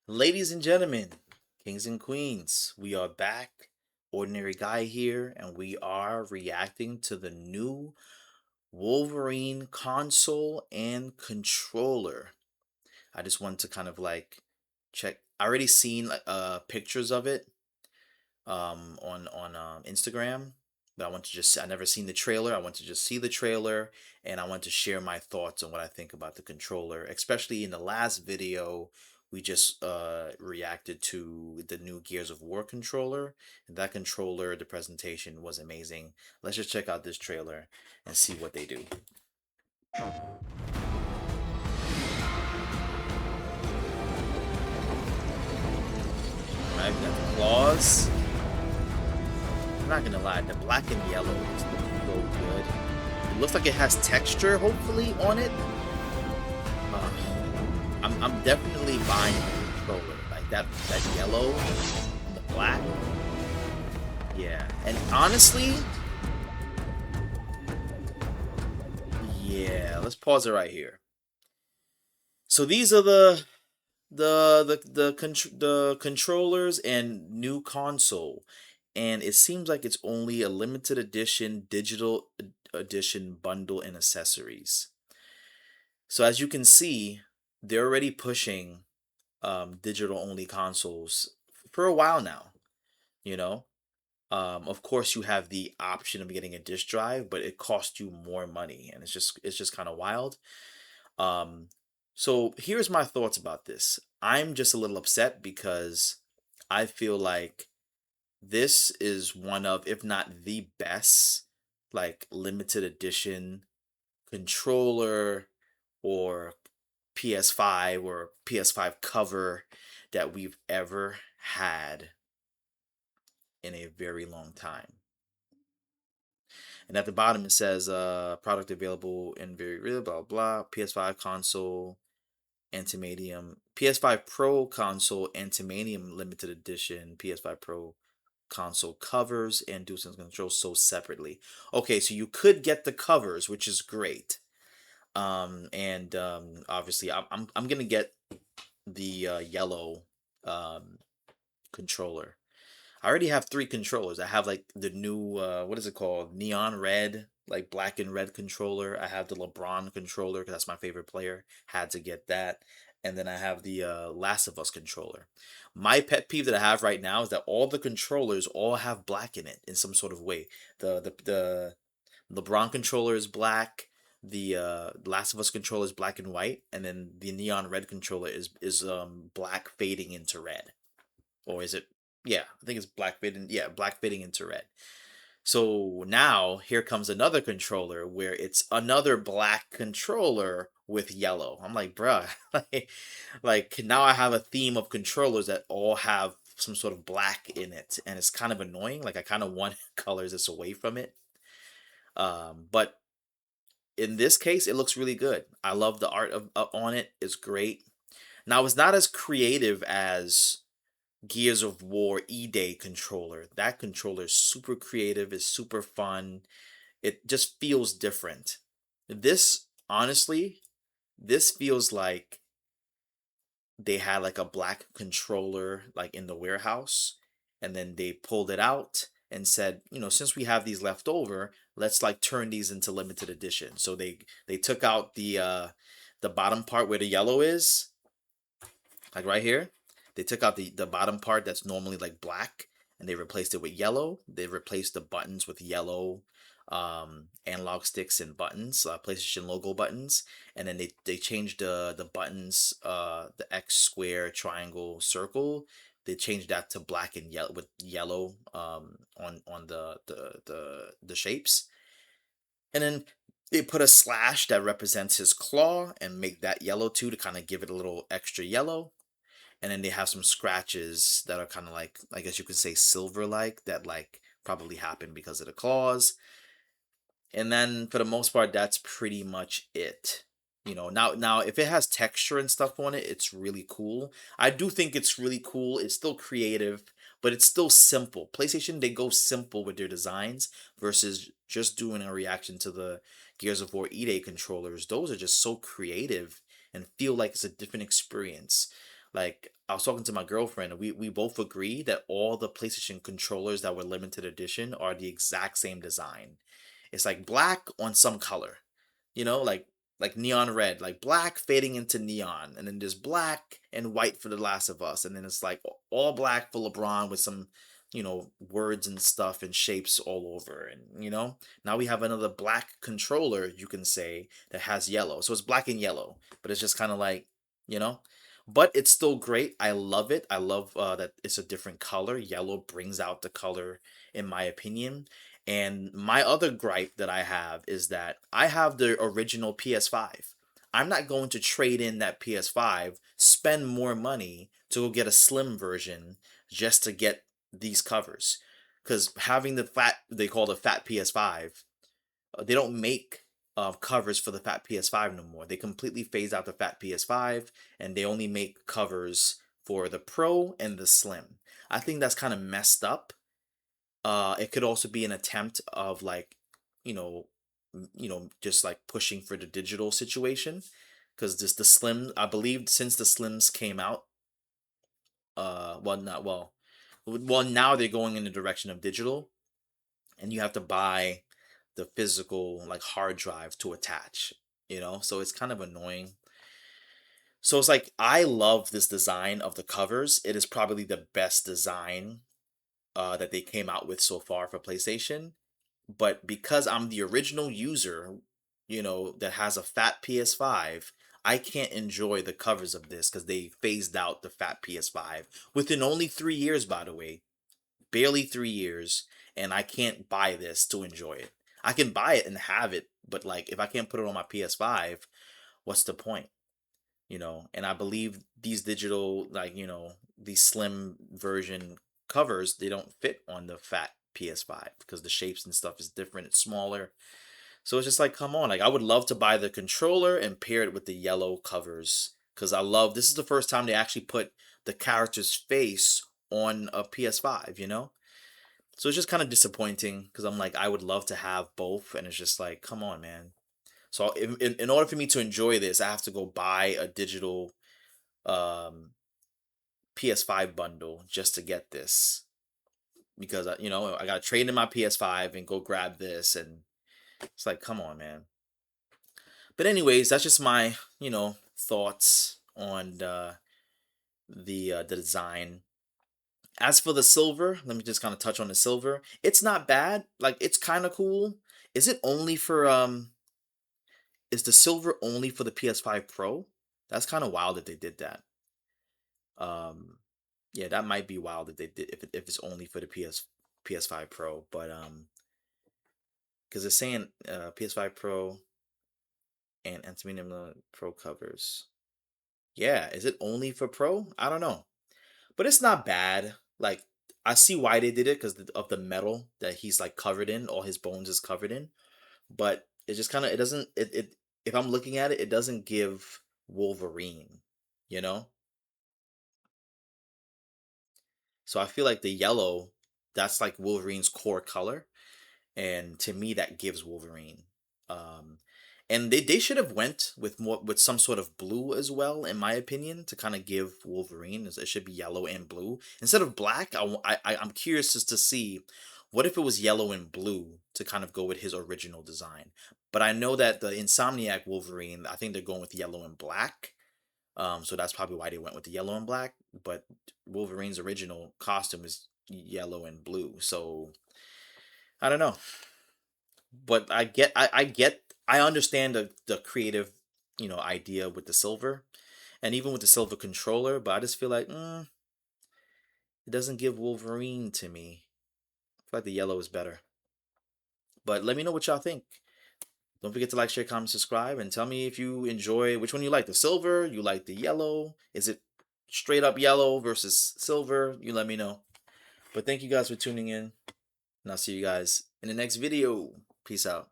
Ladies and gentlemen, kings and queens, we are back. Ordinary Guy here, and we are reacting to the new Wolverine console and controller. I just wanted to kind of like check. I already seen pictures of it on Instagram, but I never seen the trailer. I want to just see the trailer, and I want to share my thoughts on what I think about the controller, especially in the last video. We just reacted to the new Gears of War controller. And that controller, the presentation was amazing. Let's just check out this trailer and see what they do. Alright, we got the claws. I'm not gonna lie, the black and yellow is looking so good. It looks like it has texture, hopefully, on it. Uh, I'm definitely buying the controller. Like that yellow and the black. Yeah. And honestly, yeah, let's pause it right here. So these are the controllers and new console, and it seems like it's only a limited edition digital edition bundle and accessories. So as you can see, they're already pushing digital only consoles for a while now. You know, of course, you have the option of getting a disk drive, but it costs you more money, and it's just kind of wild. Um, so here's my thoughts about this. I'm just a little upset because I feel like this is one of, if not the best, like limited edition controller or PS5 or PS5 cover that we've ever had in a very long time. And at the bottom it says product available in very real blah blah PS5 console Antimanium PS5 Pro console Antimanium limited edition PS5 Pro console covers and DualSense controls sold separately. Okay, so you could get the covers, which is great. And obviously I'm gonna get the yellow um controller. I already have three controllers. I have like the new what is it called? Neon red, like black and red controller. I have the LeBron controller because that's my favorite player. Had to get that. And then I have the Last of Us controller. My pet peeve that I have right now is that all the controllers all have black in it in some sort of way. The LeBron controller is black. The Last of Us controller is black and white, and then the neon red controller is black fading into red, or is it? Yeah, I think it's black fading. Yeah, black fading into red. So now here comes another controller where it's another black controller with yellow. I'm like, bruh, like now I have a theme of controllers that all have some sort of black in it, and it's kind of annoying. Like I kind of want colors that's away from it. But in this case, it looks really good. I love the art of on it. It's great. Now it's not as creative as Gears of War E-Day controller. That controller is super creative, is super fun. It just feels different. This, honestly, this feels like they had like a black controller like in the warehouse, and then they pulled it out and said, since we have these left over, let's like turn these into limited edition. So they took out the bottom part where the yellow is, like right here. They took out the bottom part that's normally like black, and they replaced it with yellow. They replaced the buttons with yellow analog sticks and buttons, PlayStation logo buttons, and then they changed the buttons, the X, square, triangle, circle. They changed that to black and yellow with yellow on the shapes, and then they put a slash that represents his claw and make that yellow too to kind of give it a little extra yellow. And then they have some scratches that are kind of like, I guess you could say, silver like, that like probably happened because of the claws. And then for the most part, that's pretty much it. Now if it has texture and stuff on it, it's really cool. I do think it's really cool. It's still creative, but it's still simple. PlayStation, they go simple with their designs versus just doing a reaction to the Gears of War E-Day controllers. Those are just so creative and feel like it's a different experience. Like I was talking to my girlfriend, and we both agree that all the PlayStation controllers that were limited edition are the exact same design. It's like black on some color, like neon red, like black fading into neon, and then there's black and white for The Last of Us, and then it's like all black for LeBron with some, words and stuff and shapes all over, and now we have another black controller, you can say, that has yellow. So it's black and yellow, but it's just kind of like, you know, but it's still great. I love it. I love that it's a different color. Yellow brings out the color, in my opinion. And my other gripe that I have is that I have the original PS5. I'm not going to trade in that PS5, spend more money to go get a slim version just to get these covers. Because having the fat, they call the fat PS5, they don't make covers for the fat PS5 no more. They completely phased out the fat PS5, and they only make covers for the Pro and the Slim. I think that's kind of messed up. It could also be an attempt of like, you know, just like pushing for the digital situation, because this the Slim, I believe, since the Slims came out, well, not well, now they're going in the direction of digital, and you have to buy the physical like hard drive to attach, so it's kind of annoying. So it's like I love this design of the covers. It is probably the best design that they came out with so far for PlayStation. But because I'm the original user, that has a fat PS5, I can't enjoy the covers of this because they phased out the fat PS5 within only 3 years, by the way, barely 3 years, and I can't buy this to enjoy it. I can buy it and have it, but like if I can't put it on my PS5, what's the point? And I believe these digital, like, these slim version covers, they don't fit on the fat PS5 because the shapes and stuff is different, it's smaller. So it's just like, come on, like I would love to buy the controller and pair it with the yellow covers, because I love, this is the first time they actually put the character's face on a PS5, so it's just kind of disappointing because I'm like, I would love to have both, and it's just like, come on, man. So in order for me to enjoy this, I have to go buy a digital um, PS5 bundle just to get this, because I got to trade in my PS5 and go grab this, and it's like, come on, man. But anyways, that's just my thoughts on the design. As for the silver, let me just kind of touch on the silver. It's not bad. Like it's kind of cool. Is it only for is the silver only for the PS5 Pro? That's kind of wild that they did that. Um yeah, that might be wild that they did if it's only for the PS5 Pro, but cuz it's saying PS5 Pro and Antimonium Pro covers. Yeah, is it only for Pro? I don't know. But it's not bad. Like I see why they did it because of the metal that he's like covered in, all his bones is covered in. But it just kind of, it doesn't it if I'm looking at it, it doesn't give Wolverine, you know? So I feel like the yellow, that's like Wolverine's core color, and to me that gives Wolverine. Um, and they should have went with more with some sort of blue as well, in my opinion, to kind of give Wolverine. It should be yellow and blue instead of black. I'm curious just to see what if it was yellow and blue to kind of go with his original design. But I know that the Insomniac Wolverine, I think they're going with yellow and black. So that's probably why they went with the yellow and black. But Wolverine's original costume is yellow and blue. So I don't know, but I understand the creative, idea with the silver, and even with the silver controller. But I just feel like it doesn't give Wolverine to me. I feel like the yellow is better. But let me know what y'all think. Don't forget to like, share, comment, subscribe, and tell me if you enjoy which one you like. The silver, you like the yellow? Is it straight up yellow versus silver? You let me know. But thank you guys for tuning in, and I'll see you guys in the next video. Peace out.